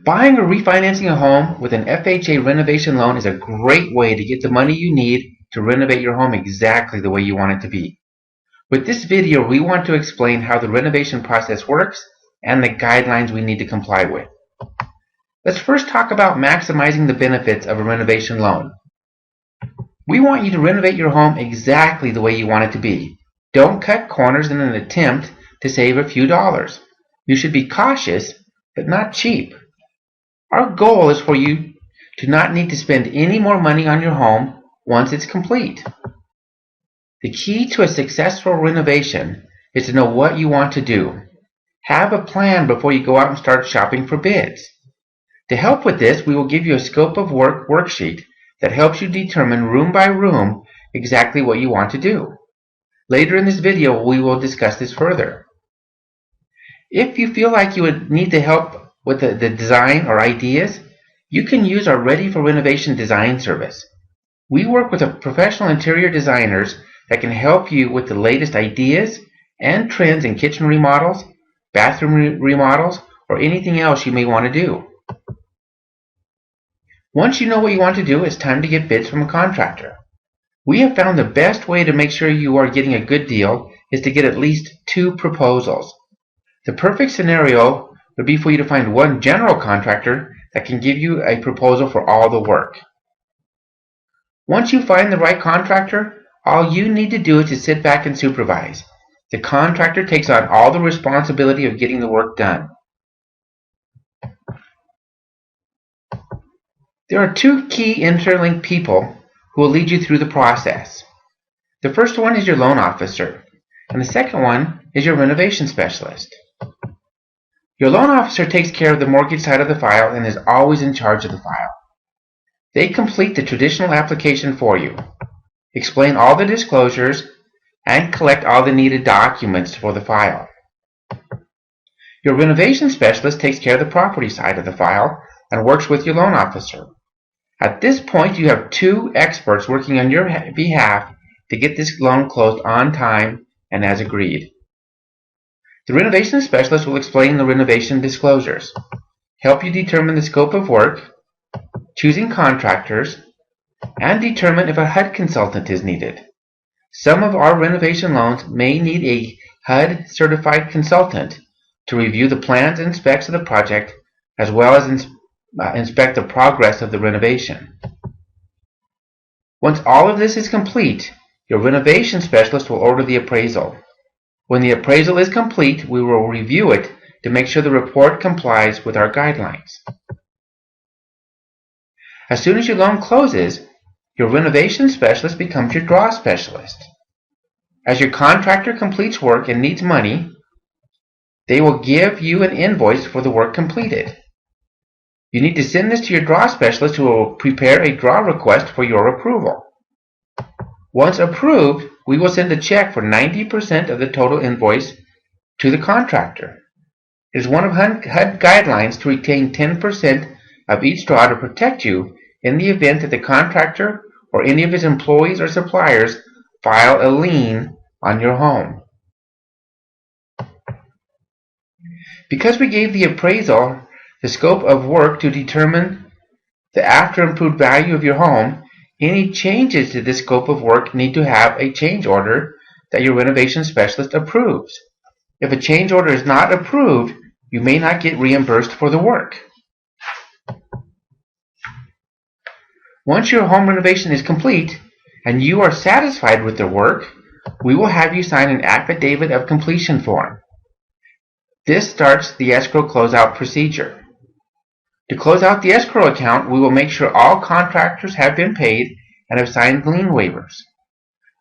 Buying or refinancing a home with an FHA renovation loan is a great way to get the money you need to renovate your home exactly the way you want it to be. With this video, we want to explain how the renovation process works and the guidelines we need to comply with. Let's first talk about maximizing the benefits of a renovation loan. We want you to renovate your home exactly the way you want it to be. Don't cut corners in an attempt to save a few dollars. You should be cautious, but not cheap. Our goal is for you to not need to spend any more money on your home once it's complete. The key to a successful renovation is to know what you want to do. Have a plan before you go out and start shopping for bids. To help with this, we will give you a scope of work worksheet that helps you determine room by room exactly what you want to do. Later in this video, we will discuss this further. If you feel like you would need the help with the design or ideas, you can use our Ready for Renovation design service. We work with professional interior designers that can help you with the latest ideas and trends in kitchen remodels, bathroom remodels, or anything else you may want to do. Once you know what you want to do, it's time to get bids from a contractor. We have found the best way to make sure you are getting a good deal is to get at least 2 proposals. The perfect scenario would be for you to find one general contractor that can give you a proposal for all the work. Once you find the right contractor, all you need to do is to sit back and supervise. The contractor takes on all the responsibility of getting the work done. There are 2 key interlinked people who will lead you through the process. The first one is your loan officer, and the second one is your renovation specialist. Your loan officer takes care of the mortgage side of the file and is always in charge of the file. They complete the traditional application for you, explain all the disclosures, and collect all the needed documents for the file. Your renovation specialist takes care of the property side of the file and works with your loan officer. At this point, you have 2 experts working on your behalf to get this loan closed on time and as agreed. The renovation specialist will explain the renovation disclosures, help you determine the scope of work, choosing contractors, and determine if a HUD consultant is needed. Some of our renovation loans may need a HUD certified consultant to review the plans and specs of the project as well as inspect the progress of the renovation. Once all of this is complete, your renovation specialist will order the appraisal. When the appraisal is complete, we will review it to make sure the report complies with our guidelines. As soon as your loan closes, your renovation specialist becomes your draw specialist. As your contractor completes work and needs money, they will give you an invoice for the work completed. You need to send this to your draw specialist who will prepare a draw request for your approval. Once approved, we will send a check for 90% of the total invoice to the contractor. It is one of HUD guidelines to retain 10% of each draw to protect you in the event that the contractor or any of his employees or suppliers file a lien on your home. Because we gave the appraisal the scope of work to determine the after-improved value of your home, any changes to this scope of work need to have a change order that your renovation specialist approves. If a change order is not approved, you may not get reimbursed for the work. Once your home renovation is complete and you are satisfied with the work, we will have you sign an affidavit of completion form. This starts the escrow closeout procedure. To close out the escrow account, we will make sure all contractors have been paid and have signed lien waivers.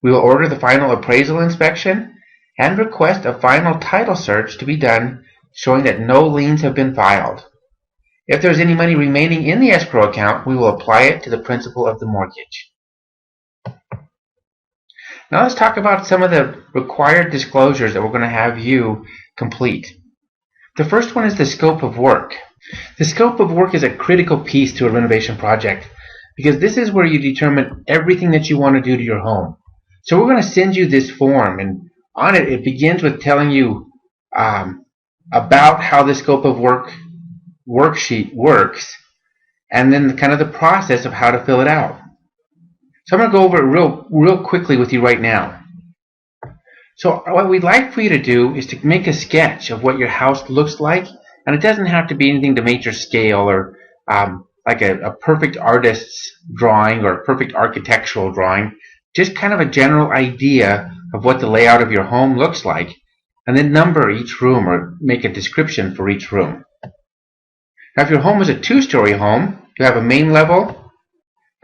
We will order the final appraisal inspection and request a final title search to be done showing that no liens have been filed. If there is any money remaining in the escrow account, we will apply it to the principal of the mortgage. Now let's talk about some of the required disclosures that we're going to have you complete. The first one is the scope of work. The scope of work is a critical piece to a renovation project because this is where you determine everything that you want to do to your home. So we're going to send you this form, and on it, it begins with telling you about how the scope of work worksheet works, and then kind of the process of how to fill it out. So I'm going to go over it real quickly with you right now. So what we'd like for you to do is to make a sketch of what your house looks like, and it doesn't have to be anything to major scale or like a perfect artist's drawing or a perfect architectural drawing, just kind of a general idea of what the layout of your home looks like, and then number each room or make a description for each room. Now if your home is a two-story home, you have a main level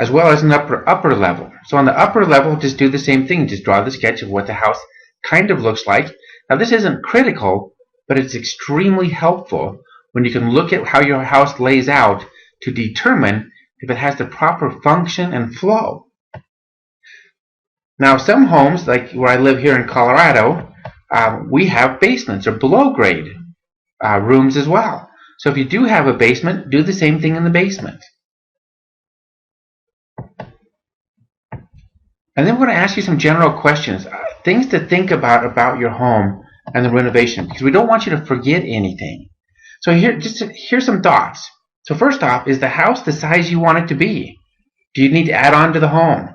as well as an upper level. So on the upper level, just do the same thing. Just draw the sketch of what the house kind of looks like. Now this isn't critical, but it's extremely helpful when you can look at how your house lays out to determine if it has the proper function and flow. Now some homes, like where I live here in Colorado, we have basements or below grade rooms as well. So if you do have a basement, do the same thing in the basement. And then we're going to ask you some general questions, things to think about your home and the renovation, because we don't want you to forget anything. So here's some thoughts. So first off, is the house the size you want it to be? Do you need to add on to the home?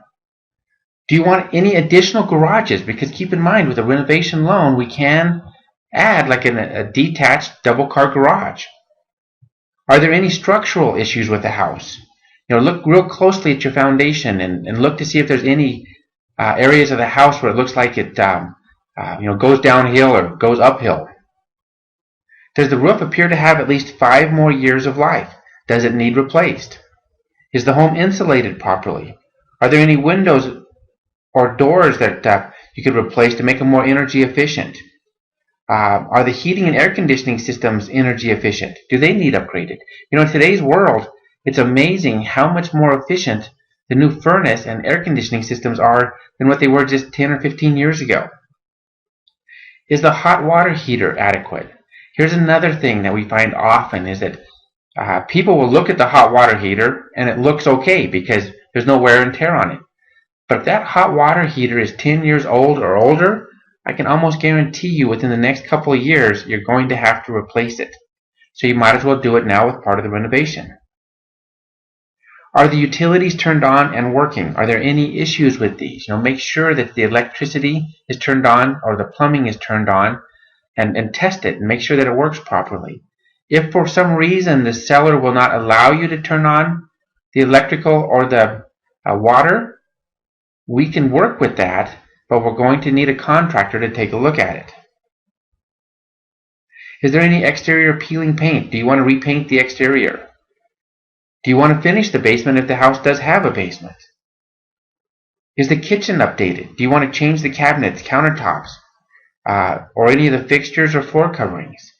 Do you want any additional garages? Because keep in mind, with a renovation loan, we can add like a detached double-car garage. Are there any structural issues with the house? Look real closely at your foundation and look to see if there's any areas of the house where it looks like it goes downhill or goes uphill. Does the roof appear to have at least 5 more years of life? Does it need replaced? Is the home insulated properly? Are there any windows or doors that you could replace to make them more energy efficient? Are the heating and air conditioning systems energy efficient? Do they need upgraded? In today's world, it's amazing how much more efficient the new furnace and air conditioning systems are than what they were just 10 or 15 years ago. Is the hot water heater adequate? Here's another thing that we find often is that people will look at the hot water heater and it looks okay because there's no wear and tear on it. But if that hot water heater is 10 years old or older, I can almost guarantee you within the next couple of years you're going to have to replace it. So you might as well do it now with part of the renovation. Are the utilities turned on and working? Are there any issues with these? Make sure that the electricity is turned on or the plumbing is turned on and test it and make sure that it works properly. If for some reason the seller will not allow you to turn on the electrical or the water, we can work with that, but we're going to need a contractor to take a look at it. Is there any exterior peeling paint? Do you want to repaint the exterior? Do you want to finish the basement if the house does have a basement? Is the kitchen updated? Do you want to change the cabinets, countertops, or any of the fixtures or floor coverings?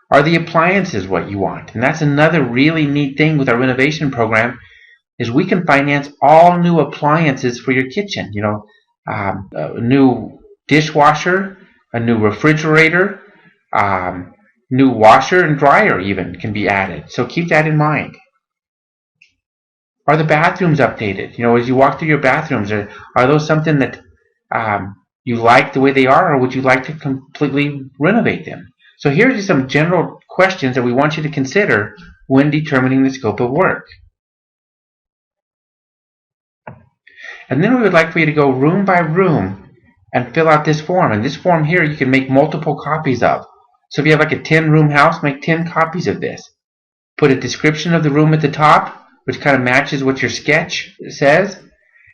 Are the appliances what you want? And that's another really neat thing with our renovation program is we can finance all new appliances for your kitchen. A new dishwasher, a new refrigerator, new washer and dryer even can be added. So keep that in mind. Are the bathrooms updated? As you walk through your bathrooms, are those something that you like the way they are, or would you like to completely renovate them? So here are just some general questions that we want you to consider when determining the scope of work. And then we would like for you to go room by room and fill out this form. And this form here you can make multiple copies of. So if you have like a 10-room house, make 10 copies of this. Put a description of the room at the top, which kind of matches what your sketch says,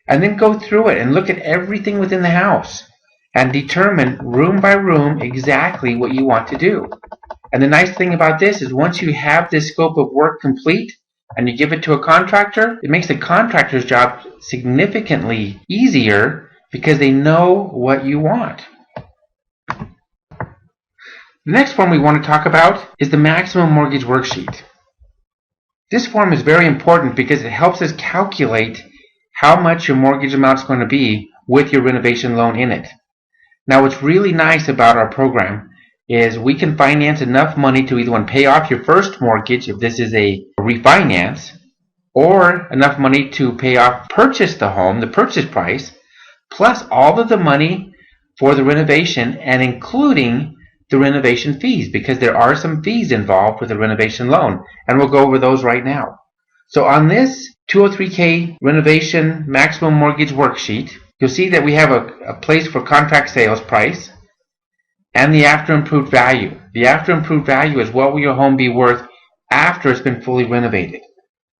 and then go through it and look at everything within the house and determine room by room exactly what you want to do. And the nice thing about this is once you have this scope of work complete and you give it to a contractor, it makes the contractor's job significantly easier because they know what you want. The next form we want to talk about is the maximum mortgage worksheet. This form is very important because it helps us calculate how much your mortgage amount is going to be with your renovation loan in it. Now what's really nice about our program is we can finance enough money to either pay off your first mortgage if this is a refinance, or enough money to purchase the home, the purchase price, plus all of the money for the renovation and including the renovation fees, because there are some fees involved with a renovation loan, and we'll go over those right now. So on this 203K renovation maximum mortgage worksheet, you'll see that we have a place for contract sales price and the after improved value. The after improved value is what will your home be worth after it's been fully renovated.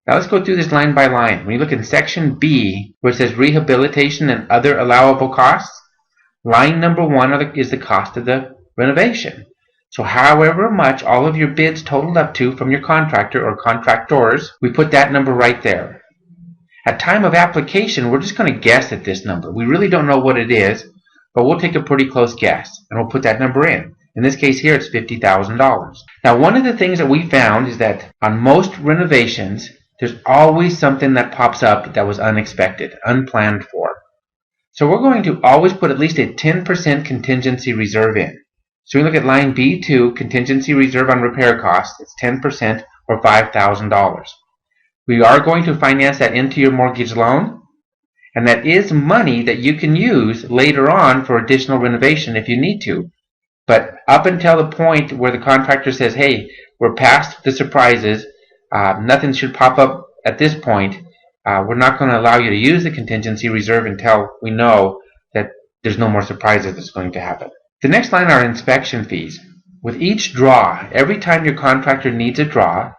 Now let's go through this line by line. When you look in section B, where it says rehabilitation and other allowable costs, line number 1 is the cost of the renovation. So however much all of your bids totaled up to from your contractor or contractors, we put that number right there. At time of application, we're just going to guess at this number. We really don't know what it is, but we'll take a pretty close guess, and we'll put that number in. In this case here, it's $50,000. Now, one of the things that we found is that on most renovations, there's always something that pops up that was unexpected, unplanned for. So we're going to always put at least a 10% contingency reserve in. So we look at line B2, contingency reserve on repair costs. It's 10% or $5,000. We are going to finance that into your mortgage loan, and that is money that you can use later on for additional renovation if you need to. But up until the point where the contractor says, hey, we're past the surprises, nothing should pop up at this point, we're not going to allow you to use the contingency reserve until we know that there's no more surprises that's going to happen. The next line are inspection fees. With each draw, every time your contractor needs a draw,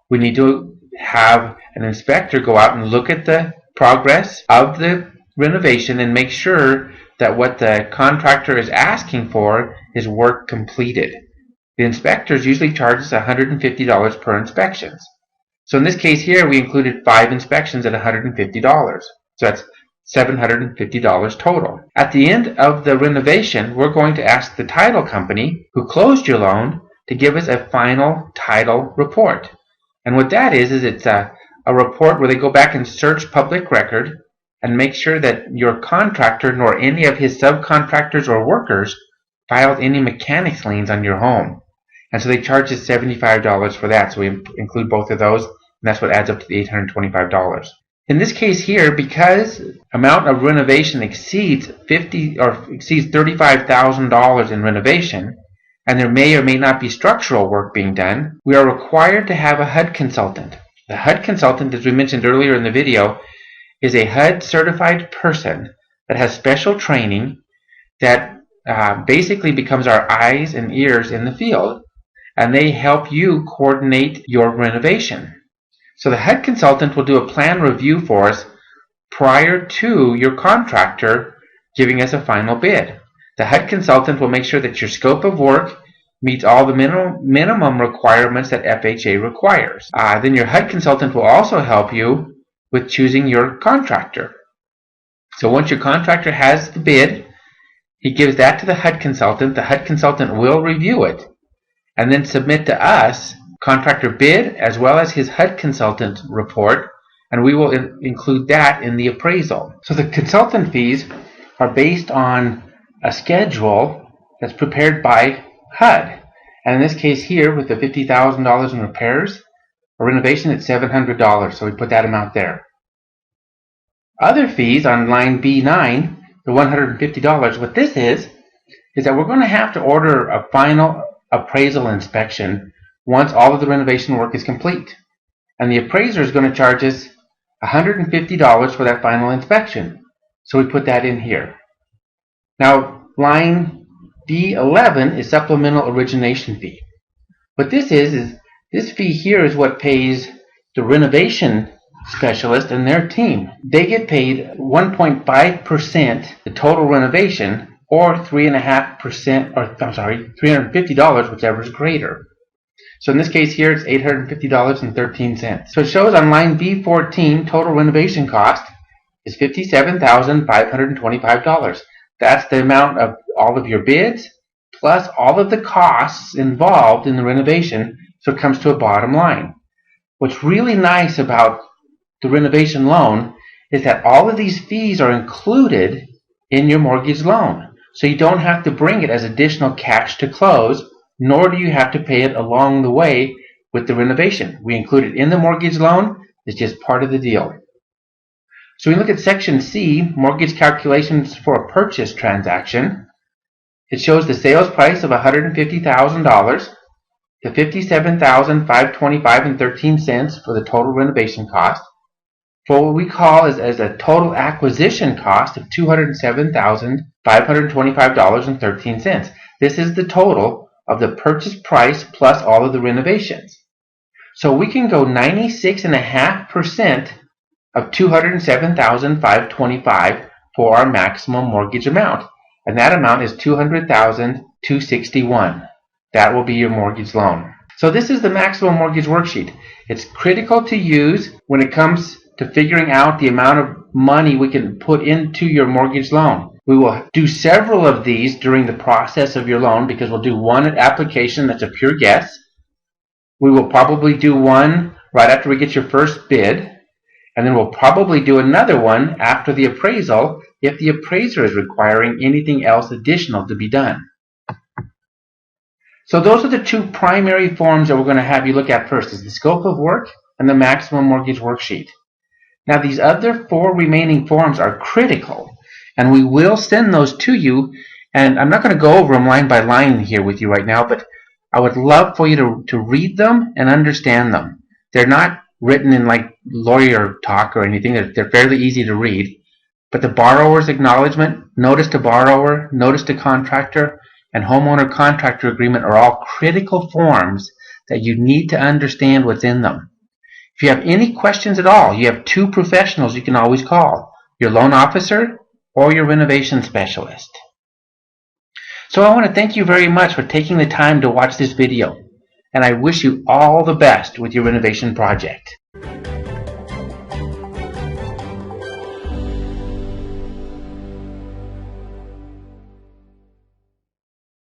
we need to have an inspector go out and look at the progress of the renovation and make sure that what the contractor is asking for is work completed. The inspectors usually charge us $150 per inspection. So in this case here, we included 5 inspections at $150. So that's $750 total. At the end of the renovation, we're going to ask the title company who closed your loan to give us a final title report. And what that is it's a report where they go back and search public record and make sure that your contractor nor any of his subcontractors or workers filed any mechanics liens on your home. And so they charge us $75 for that. So we include both of those, and that's what adds up to the $825. In this case here, because amount of renovation exceeds $35,000 in renovation, and there may or may not be structural work being done, we are required to have a HUD consultant. The HUD consultant, as we mentioned earlier in the video, is a HUD certified person that has special training that basically becomes our eyes and ears in the field, and they help you coordinate your renovation. So the HUD consultant will do a plan review for us prior to your contractor giving us a final bid. The HUD consultant will make sure that your scope of work meets all the minimum requirements that FHA requires. Then your HUD consultant will also help you with choosing your contractor. So once your contractor has the bid, he gives that to the HUD consultant. The HUD consultant will review it and then submit to us contractor bid as well as his HUD consultant report, and we will include that in the appraisal. So the consultant fees are based on a schedule that's prepared by HUD. And in this case here, with the $50,000 in repairs or renovation, it's $700, so we put that amount there. Other fees on line B9, the $150, what this is that we're going to have to order a final appraisal inspection once all of the renovation work is complete. And the appraiser is going to charge us $150 for that final inspection. So we put that in here. Now, line D11 is supplemental origination fee. What this is this fee here is what pays the renovation specialist and their team. They get paid 1.5% the total renovation, or 3.5%, or I'm sorry, $350, whichever is greater. So in this case here, it's $850.13. So it shows on line B14, total renovation cost is $57,525. That's the amount of all of your bids, plus all of the costs involved in the renovation, so it comes to a bottom line. What's really nice about the renovation loan is that all of these fees are included in your mortgage loan. So you don't have to bring it as additional cash to close, nor do you have to pay it along the way with the renovation. We include it in the mortgage loan. It's just part of the deal. So we look at section C, mortgage calculations for a purchase transaction. It shows the sales price of $150,000, the $57,525.13 for the total renovation cost, for what we call as a total acquisition cost of $207,525.13. This is the total of the purchase price plus all of the renovations. So we can go 96.5% of $207,525 for our maximum mortgage amount. And that amount is $200,261. That will be your mortgage loan. So this is the maximum mortgage worksheet. It's critical to use when it comes to figuring out the amount of money we can put into your mortgage loan. We will do several of these during the process of your loan because we'll do one at application that's a pure guess. We will probably do one right after we get your first bid, and then we'll probably do another one after the appraisal if the appraiser is requiring anything else additional to be done. So those are the two primary forms that we're going to have you look at first, is the scope of work and the maximum mortgage worksheet. Now these other four remaining forms are critical, and we will send those to you, and I'm not going to go over them line by line here with you right now, but I would love for you to read them and understand them. They're not written in like lawyer talk or anything. They're fairly easy to read. But the borrower's acknowledgement, notice to borrower, notice to contractor, and homeowner contractor agreement are all critical forms that you need to understand what's in them. If you have any questions at all, you have two professionals you can always call, your loan officer or your renovation specialist. So I want to thank you very much for taking the time to watch this video, and I wish you all the best with your renovation project.